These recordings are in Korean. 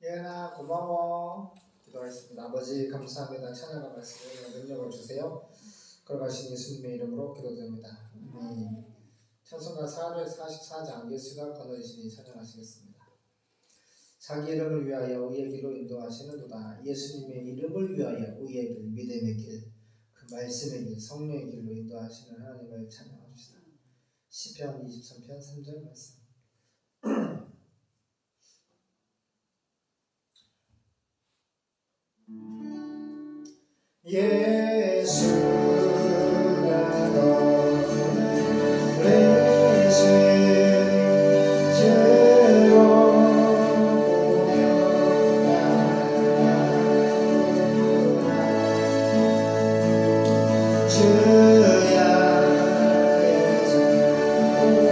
예은아 고마워. 기도하겠습니다. 아버지 감사합니다. 찬양과 말씀을 능력을 주세요. 걸어가신 예수님의 이름으로 기도드립니다. 찬송가 444장 예수가 거느리시니 찬양하시겠습니다. 자기 이름을 위하여 의의 길로 인도하시는도다. 예수님의 이름을 위하여 의의 길, 믿음의 길, 그 말씀의 길, 성령의 길로 인도하시는 하나님을 찬양합시다. 시편 23편 3절 말씀. 예수가 너를 실제로 보면 주야 예수님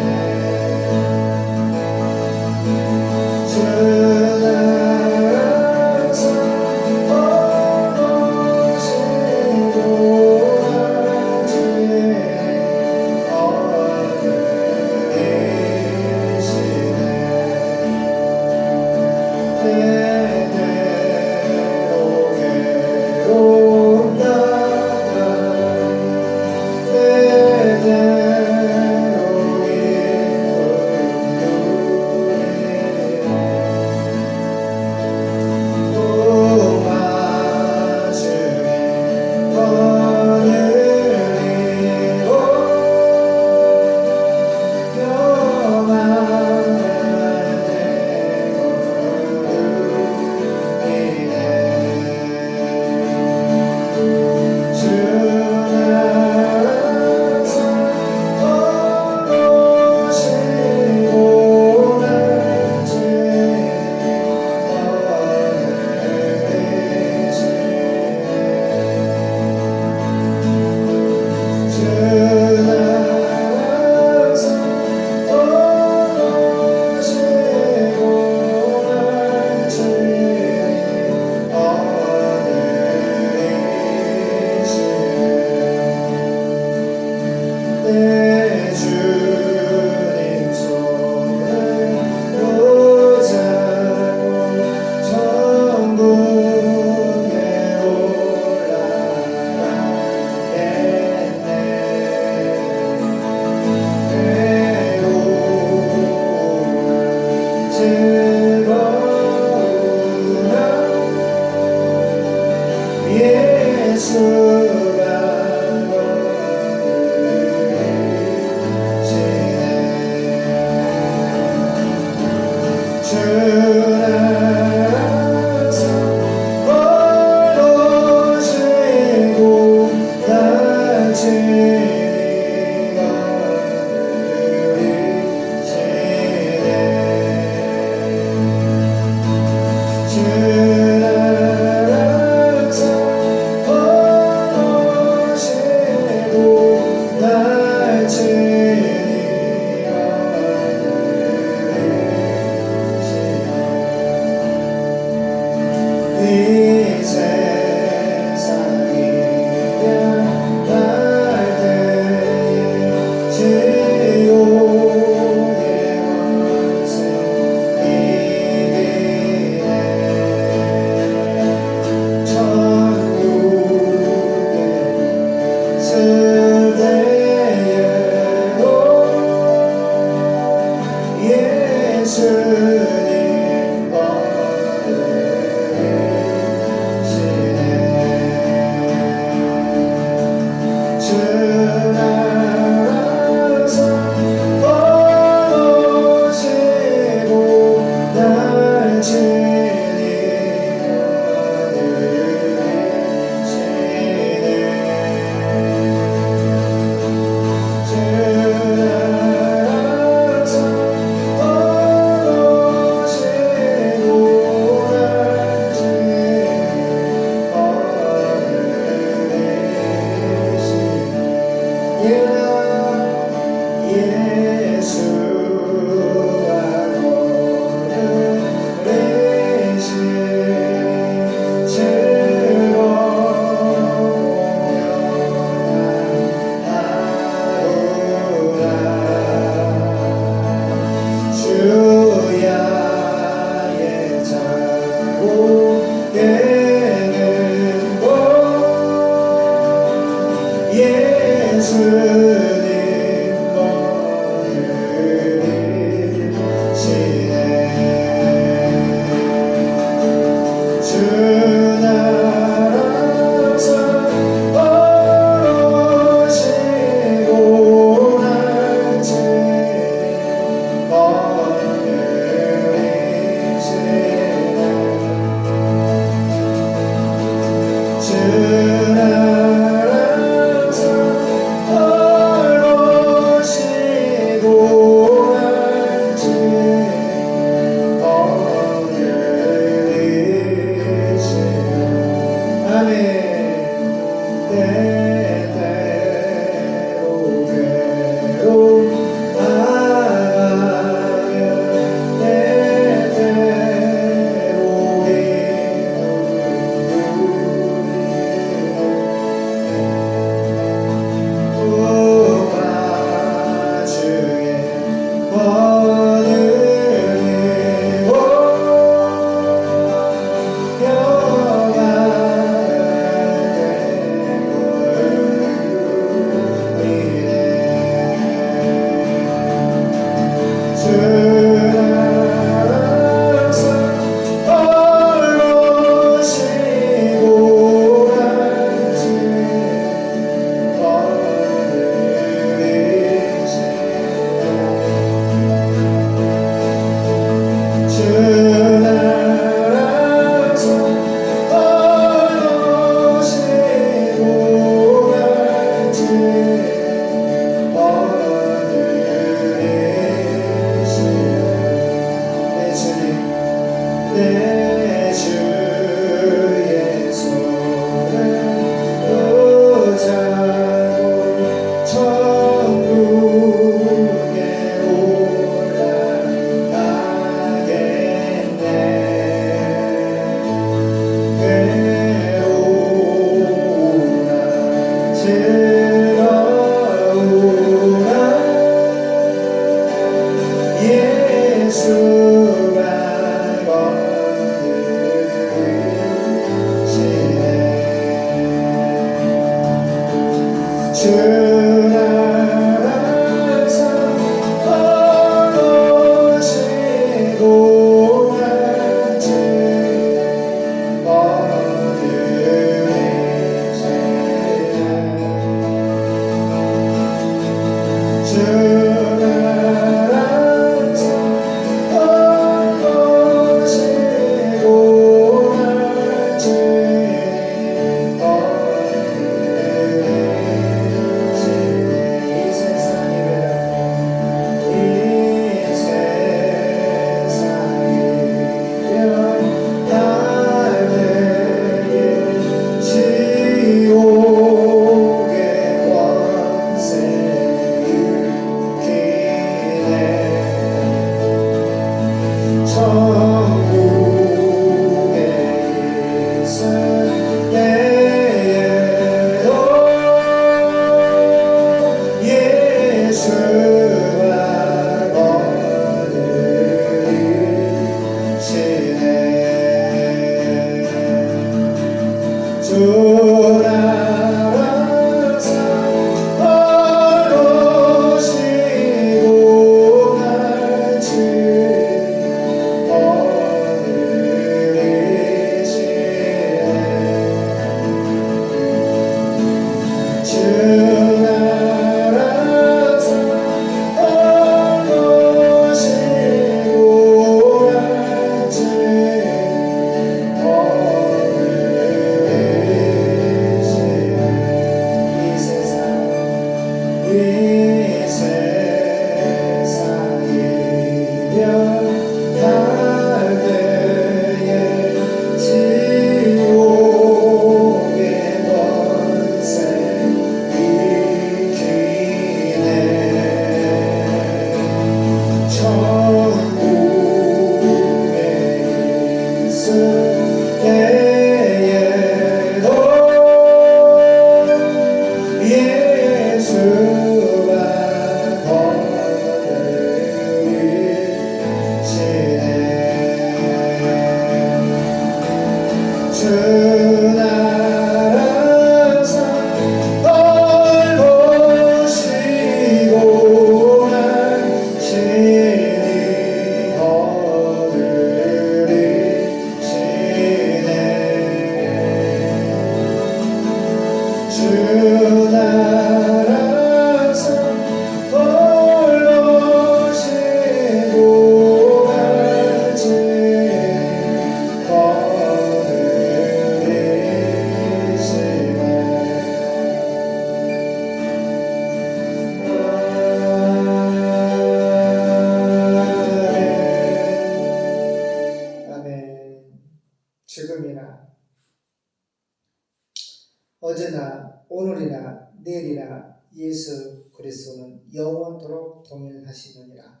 어제나 오늘이나 내일이나 예수 그리스도는 영원토록 동일하시느니라.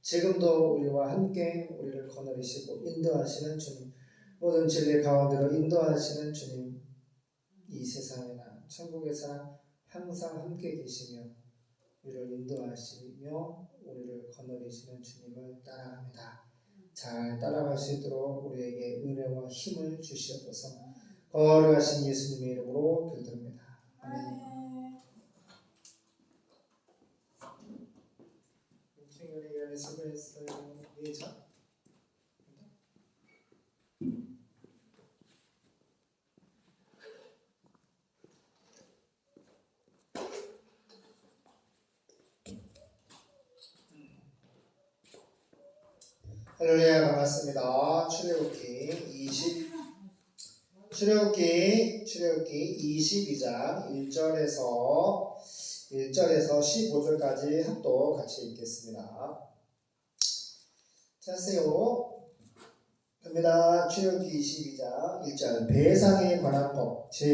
지금도 우리와 함께 우리를 거느리시고 인도하시는 주님, 모든 진리 가운데로 인도하시는 주님, 이 세상이나 천국에서나 항상 함께 계시며 우리를 인도하시며 우리를 거느리시는 주님을 따라갑니다. 잘 따라갈 수 있도록 우리에게 은혜와 힘을 주시옵소서. 거룩하신 예수님의 이름으로 기도드립니다. 아멘. 친구들이 수고했어요. 예자. 할렐루야, 반갑습니다. 출애굽기 22장 1절에서 15절까지 합독 같이 읽겠습니다. 자세요. 갑니다. 출애굽기 22장 1절. 배상에 관한 법. 시작.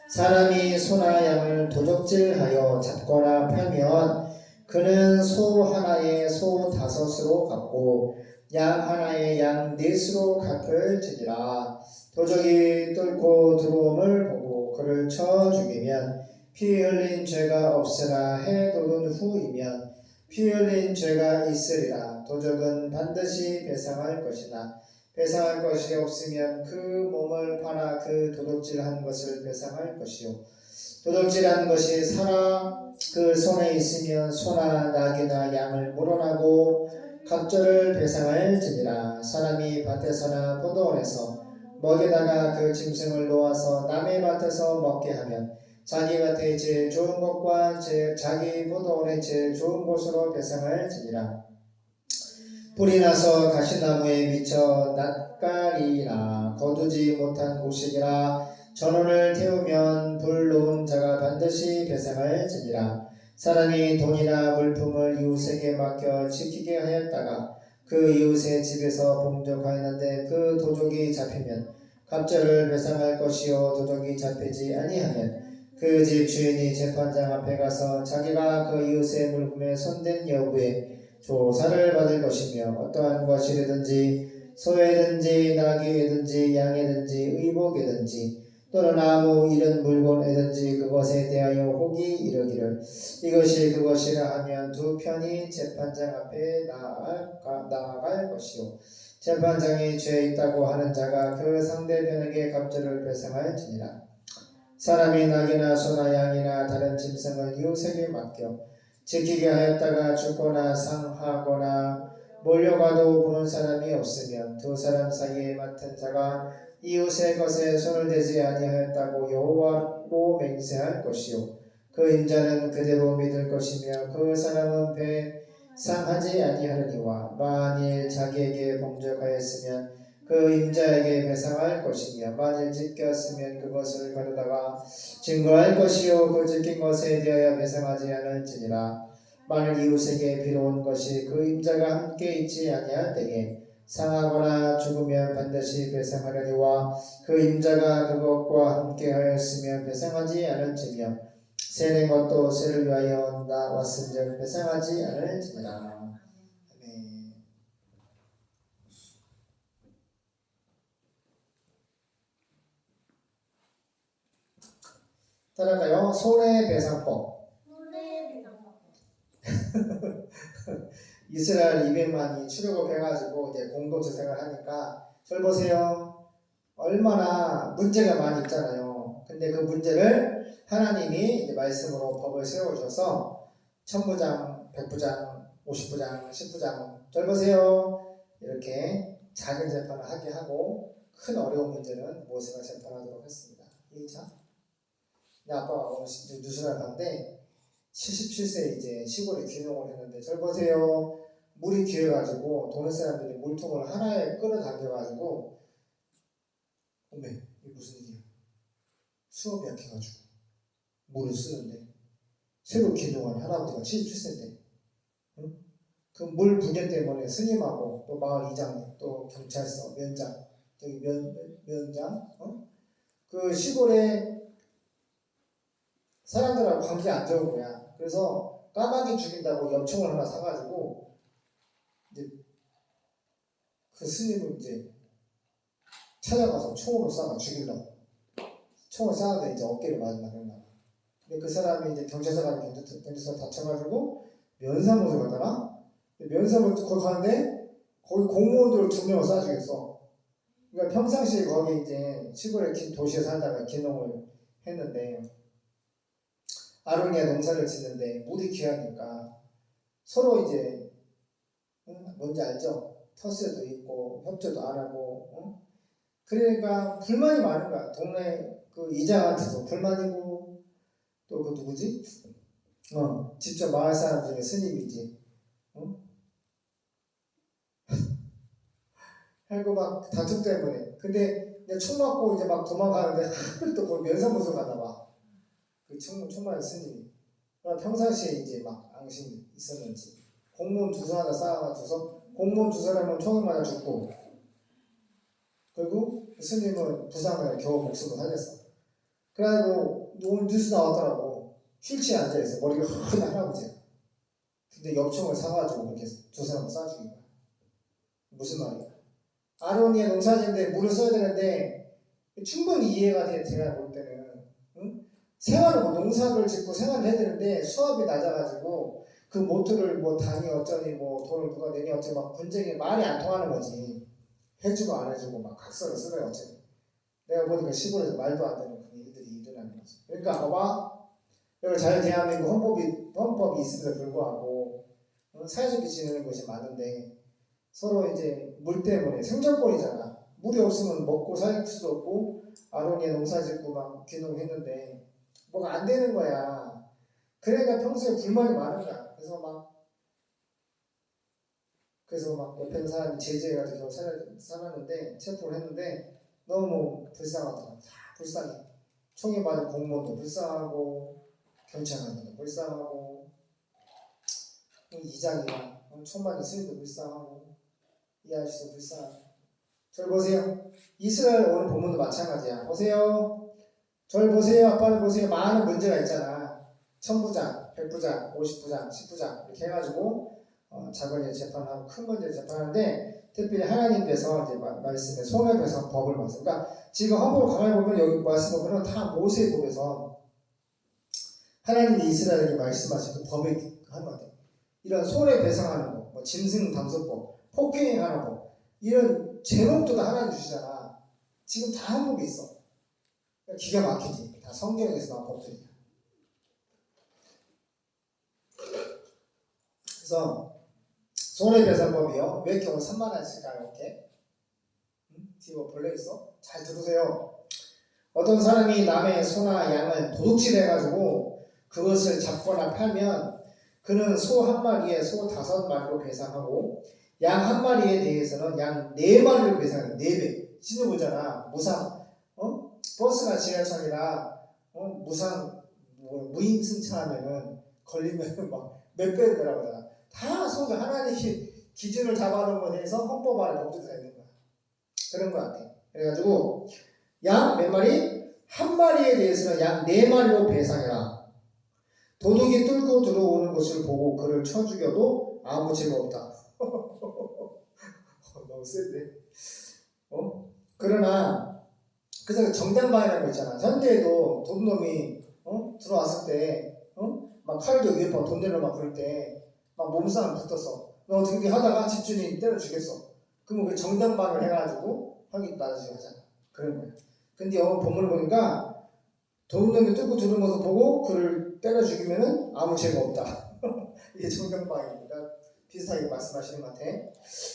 사람이 소나 양을 도적질하여 잡거나 팔면 그는 소 하나에 소 5으로 갚고 양 하나에 양 4수로 갚을 지니라. 도적이 뚫고 들어옴을 보고 그를 쳐 죽이면 피 흘린 죄가 없으나 해 돋은 후이면 피 흘린 죄가 있으리라. 도적은 반드시 배상할 것이나 배상할 것이 없으면 그 몸을 팔아 그 도둑질한 것을 배상할 것이요 도둑질한 것이 살아 그 손에 있으면 소나 낙이나 양을 물어나고 갑절을 배상할지니라. 사람이 밭에서나 포도원에서 먹에다가 그 짐승을 놓아서 남의 밭에서 먹게 하면 자기 밭에 제일 좋은 것과 자기 포도원의 제일 좋은 곳으로 배상할지니라. 불이 나서 가시나무에 미쳐 낯가리나 거두지 못한 곳이니라. 전원을 태우면 불 놓은 자가 반드시 배상할지니라. 사람이 돈이나 물품을 이웃에게 맡겨 지키게 하였다가 그 이웃의 집에서 봉적하였는데 그 도적이 잡히면 갑절을 배상할 것이요 도적이 잡히지 아니하면 그 집 주인이 재판장 앞에 가서 자기가 그 이웃의 물품에 손댄 여부에 조사를 받을 것이며 어떠한 것이든지 소에든지 나귀에든지 양에든지 의복에든지 또는 아무 이런 물건에든지 그것에 대하여 혹이 이르기를 이것이 그것이라 하면 두 편이 재판장 앞에 나아갈 것이요 재판장이 죄 있다고 하는 자가 그 상대편에게 갑절을 배상할지니라. 사람이 낙이나 소나 양이나 다른 짐승을 이웃에게 맡겨 지키게 하였다가 죽거나 상하거나 몰려가도 보는 사람이 없으면 두 사람 사이에 맡은 자가 이웃의 것에 손을 대지 아니하였다고 여호와로 맹세할 것이요 그 임자는 그대로 믿을 것이며 그 사람은 배상하지 아니하느니와 만일 자기에게 범죄하였으면 그 임자에게 배상할 것이며 만일 지켰으면 그것을 가져다가 증거할 것이요 그 지킨 것에 대하여 배상하지 않을지니라. 만일 이웃에게 빌어온 것이 그 임자가 함께 있지 아니할 때에 상하거나 죽으면 반드시 배상하려니와 그 임자가 그것과 함께 하였으면 배상하지 않을지며 세낸 것도 세를 위하여 나왔은즉 배상하지 않을지니라. 따라가요. 손해배상법. 이스라엘 200만이 출애굽 해가지고 이제 공동체 생활하니까 절 보세요. 얼마나 문제가 많이 있잖아요. 근데 그 문제를 하나님이 이제 말씀으로 법을 세워주셔서 천부장, 백부장, 50부장, 10부장 절 보세요. 이렇게 작은 재판을 하게 하고 큰 어려운 문제는 모세가 재판하도록 했습니다. 1차. 아빠가 오늘 뉴스를 봤는데 77세 이제 시골에 귀농을 했는데 절 보세요. 물이 귀해가지고 동네 사람들이 물통을 하나에 끌어당겨가지고 어메 이게 무슨 일이야. 수업이 약해가지고 물을 쓰는데 새로 귀농한 할아버지가 77세인데 응? 그 물 분해 때문에 스님하고 또 마을 이장님 또 경찰서 면장 저기 면장 그 시골에 사람들하고 관계가 안 좋은 거야. 그래서 까마귀 죽인다고 엽총을 하나 사가지고 이제 그 스님을 이제 찾아가서 총으로 쏴가 죽이려고. 총을 쏴는데 이제 어깨를 맞으려고 그랬나 봐. 근데 그 사람이 이제 경찰서 가는 경찰서 다쳐가지고 면사무소 가다가 면사무소 거기 가는데 거기 공무원들 2명을 쏴 죽였어. 그러니까 평상시에 거기 이제 시골에 도시에 살다가 귀농을 했는데 아로니아 농사를 짓는데 물이 귀하니까 서로 이제 뭔지 알죠? 텃세도 있고 협조도 안 하고 그러니까 불만이 많은 거야. 동네 그 이장한테도 불만이고 또 그 누구지? 직접 마을 사람 중에 스님이지. 하고 막 다툼 때문에. 근데 이제 총 맞고 이제 막 도망가는데 하필 또 거기 면사무소 가나 봐. 그 총 맞은 스님이. 평상시에 이제 막 앙심이 있었는지 공무원 두사 하나 쌓아가지고서 공무원 2사람은 총을 맞아 죽고 그리고 그 스님은 부상을 겨우 목숨을 살렸어. 그래가지고 오늘 뉴스 나왔더라고. 휠체어에 앉아있어. 머리가 큰 할아버지야. 근데 엽총을 사가지고 그렇게 2사람을 쏴 죽인 거야. 무슨 말이야? 아로니아 농사지는데 물을 써야 되는데 충분히 이해가 돼. 제가 볼 때는 생활을 농사를 짓고 생활을 해야 되는데 수압이 낮아가지고 그 모터를 뭐 당이 어쩌니 뭐 돈을 누가 내니 어쩌니 막 분쟁이 말이 안 통하는 거지. 해주고 안 해주고 막 각서를 쓰래 어쩌니. 내가 보니까 시골에서 말도 안 되는 그 일들이 일어나는 거지. 그러니까 봐봐. 그리고 자유대한민국 헌법이 있음에도 불구하고 사이좋게 지내는 곳이 많은데 서로 이제 물 때문에 생존권이잖아. 물이 없으면 먹고 살 수도 없고 아론이에 농사짓고 막 귀농했는데 뭐가 안 되는 거야. 그러니까 평소에 불만이 많은 거야. 그래서 막 옆에 사람이 제지해가지고 살았는데 체포를 했는데 너무 불쌍하더라고. 다 불쌍해. 총에 맞은 공무원도 불쌍하고 경찰관도 불쌍하고 이장이나 총 맞은 스님도 불쌍하고 이 아저씨도 불쌍하고. 절 보세요. 이스라엘 오늘 본문도 마찬가지야. 보세요. 절 보세요. 아빠를 보세요. 많은 문제가 있잖아. 1000부장, 100부장, 50부장, 10부장 이렇게 해가지고 작은 일 재판하고 큰 문제 재판하는데 특별히 하나님께서 이제 말씀에 손해배상 법을 말씀. 그러니까 지금 헌법을 가만히 보면 여기 말씀 보면 다 모세법에서 하나님이 이스라엘에게 말씀하신 그 법에 하는 것 같아요. 이런 손해배상하는 법, 뭐 짐승 담소법, 폭행하는 법 이런 제목도 다 하나님 주시잖아. 지금 다 헌법에 있어. 기가 막히지. 다 성경에서 나온 법들이야. 그래서 손해배상법이요. 왜 이렇게 오늘 3만 원 쓸까요? 이렇게? 뒤에 뭐 벌레 있어? 잘 들으세요. 어떤 사람이 남의 소나 양을 도둑질해가지고 그것을 잡거나 팔면 그는 소 한 마리에 소 5마리로 배상하고 양 한 마리에 대해서는 양 4마리로 배상해요. 4배. 신호 보잖아. 무상. 버스나 지하철이나 무임 승차하면은 걸리면 막 몇 배를 내라고 하잖아. 다 소가 하나님이 기준을 잡아놓은 것에 대해서 헌법 안에 법들이 다 있는 거야. 그런 거 같아. 그래가지고 양 몇 마리? 한 마리에 대해서는 양 4마리로 배상해라. 도둑이 뚫고 들어오는 것을 보고 그를 쳐 죽여도 아무 죄가 없다. 너무 센데. 그러나 그래서 정당방위라는 거 있잖아. 현대에도 도둑놈이 들어왔을 때 막 칼도 위에 돈 내려 막 그럴 때 막 몸싸움 붙었어. 너 어떻게 하다가 집주인 때려 주겠어. 그러면 그 정당방위를 해가지고 형이 나중에 하잖아. 그런 거야. 근데 오늘 본문을 보니까 도둑놈이 뚫고 들어오는 것을 보고 그를 때려 죽이면은 아무 죄가 없다. 이게 정당방위니까 비슷하게 말씀하시는 것 같아.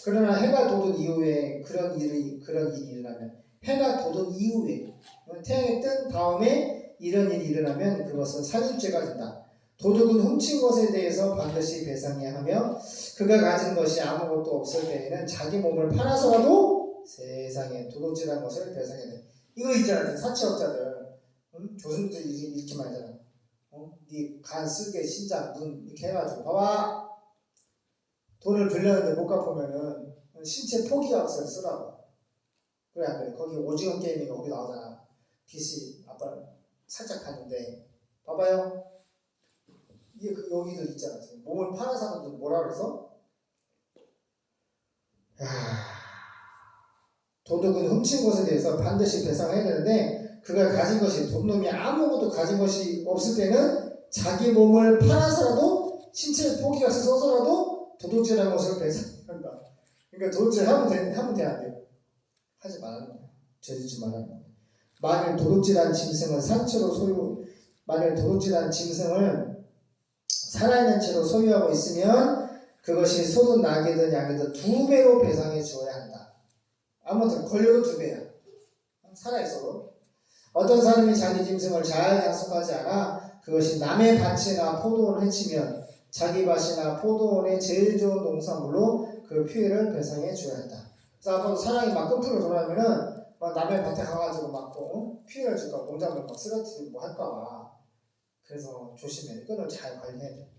그러나 해가 돋은 이후에 그런 일이 일어나면 해가 돋은 이후에 태양이 뜬 다음에 이런 일이 일어나면 그것은 살인죄가 된다. 도둑은 훔친 것에 대해서 반드시 배상해야 하며 그가 가진 것이 아무것도 없을 때에는 자기 몸을 팔아서라도 세상에 도둑질한 것을 배상해야 돼. 이거 있잖아. 사채업자들 조선들이 이렇게 말하잖아. 네 간, 쓸개, 신장, 눈 이렇게 해가지고 봐봐. 돈을 빌렸는데 못 갚으면은 신체 포기약서를 쓰라고. 그래 안 그래? 거기 오징어 게임이가 거기 나오잖아. 빛이 아빠를 살짝 봤는데 봐봐요. 이게 여기도 있잖아. 지금 몸을 파는 사람들 뭐라 그래서? 도둑은 훔친 것에 대해서 반드시 배상해야 되는데 그가 가진 것이 도둑놈이 아무것도 가진 것이 없을 때는 자기 몸을 팔아서라도 신체를 포기해서 써서라도 도둑질한 것을 배상한다. 그러니까 도둑질 하면 돼, 안 돼요? 하지 말라는 거야. 죄짓지 말라는 거야. 만일 도둑질한 짐승을 살아있는 채로 소유하고 있으면 그것이 소든 낙이든 양이든 2배로 배상해 주어야 한다. 아무튼 권력은 2배야. 살아있어도. 어떤 사람이 자기 짐승을 잘 양속하지 않아 그것이 남의 밭이나 포도원을 해치면 자기 밭이나 포도원의 제일 좋은 농산물로 그 피해를 배상해 줘야 한다. 그래서 앞으로 사람이 막 끈풀을 돌아오면은 막 남의 밭에 가가지고 막 피해를 줄까 농작물 막 쓰러뜨리고 뭐 할까봐. 그래서 조심해. 끈을 잘 관리해야 돼.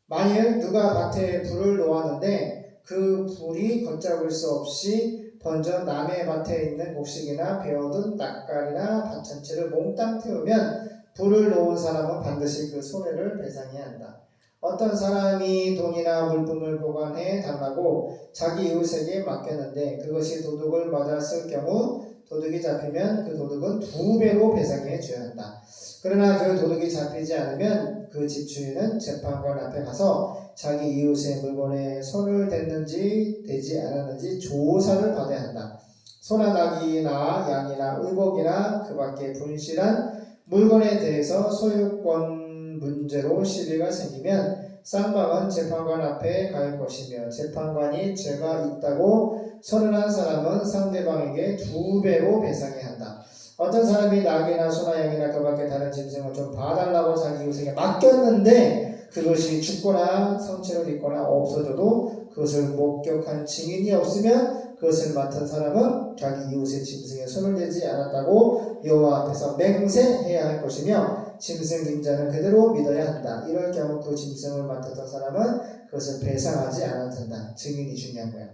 만일 누가 밭에 불을 놓았는데 그 불이 걷잡을 수 없이 번져 남의 밭에 있는 곡식이나 베어둔 낫갈이나 밭 전체를 몽땅 태우면 불을 놓은 사람은 반드시 그 손해를 배상해야 한다. 어떤 사람이 돈이나 물품을 보관해 달라고 자기 이웃에게 맡겼는데 그것이 도둑을 맞았을 경우 도둑이 잡히면 그 도둑은 2배로 배상해 줘야 한다. 그러나 그 도둑이 잡히지 않으면 그 집주인은 재판관 앞에 가서 자기 이웃의 물건에 손을 댔는지 대지 않았는지 조사를 받아야 한다. 소나 낙이나 양이나 의복이나 그 밖에 분실한 물건에 대해서 소유권 문제로 시비가 생기면 쌍방은 재판관 앞에 갈 것이며 재판관이 죄가 있다고 선언한 사람은 상대방에게 2배로 배상해야 한다. 어떤 사람이 낙이나 소나 양이나 그 밖에 다른 짐승을 좀 봐달라고 자기 이웃에게 맡겼는데 그것이 죽거나 성체를 입거나 없어져도 그것을 목격한 증인이 없으면 그것을 맡은 사람은 자기 이웃의 짐승에 손을 대지 않았다고 여호와 앞에서 맹세해야 할 것이며 짐승 임자는 그대로 믿어야 한다. 이럴 경우 그 짐승을 맡았던 사람은 그것을 배상하지 않아도 된다. 증인이 중요한 거야.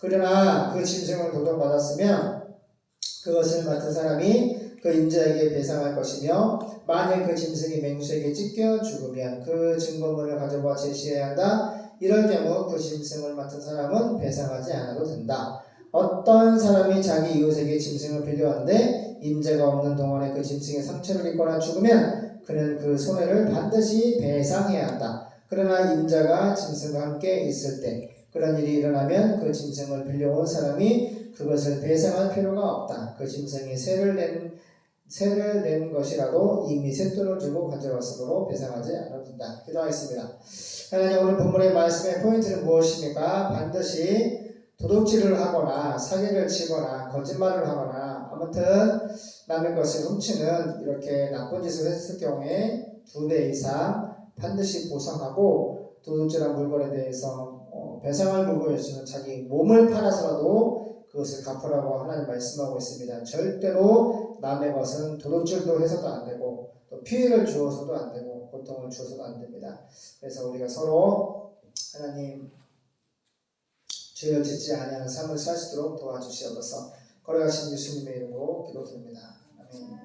그러나 그 짐승을 도둑받았으면 그것을 맡은 사람이 그 임자에게 배상할 것이며 만약 그 짐승이 맹수에게 찢겨 죽으면 그 증거물을 가져와 제시해야 한다. 이럴 경우 그 짐승을 맡은 사람은 배상하지 않아도 된다. 어떤 사람이 자기 이웃에게 짐승을 빌려왔는데 임자가 없는 동안에 그 짐승의 상처를 입거나 죽으면 그는 그 손해를 반드시 배상해야 한다. 그러나 임자가 짐승과 함께 있을 때 그런 일이 일어나면 그 짐승을 빌려온 사람이 그것을 배상할 필요가 없다. 그 짐승이 세를 낸 것이라도 이미 쇳돈을 주고 가져왔으므로 배상하지 않아도 된다. 기도하겠습니다. 하나님, 오늘 본문의 말씀의 포인트는 무엇입니까? 반드시 도둑질을 하거나 사기를 치거나 거짓말을 하거나 아무튼 남의 것을 훔치는 이렇게 나쁜 짓을 했을 경우에 2배 이상 반드시 보상하고 도둑질한 물건에 대해서 배상할 부분에서는 자기 몸을 팔아서라도 그것을 갚으라고 하나님 말씀하고 있습니다. 절대로 남의 것은 도둑질도 해서도 안 되고 또 피해를 주어서도 안 되고 고통을 주어서도 안 됩니다. 그래서 우리가 서로 하나님 죄를 짓지 아니하는 삶을 살 수 있도록 도와주시옵소서. 걸어가신 예수님의 이름으로 기도드립니다. 아멘.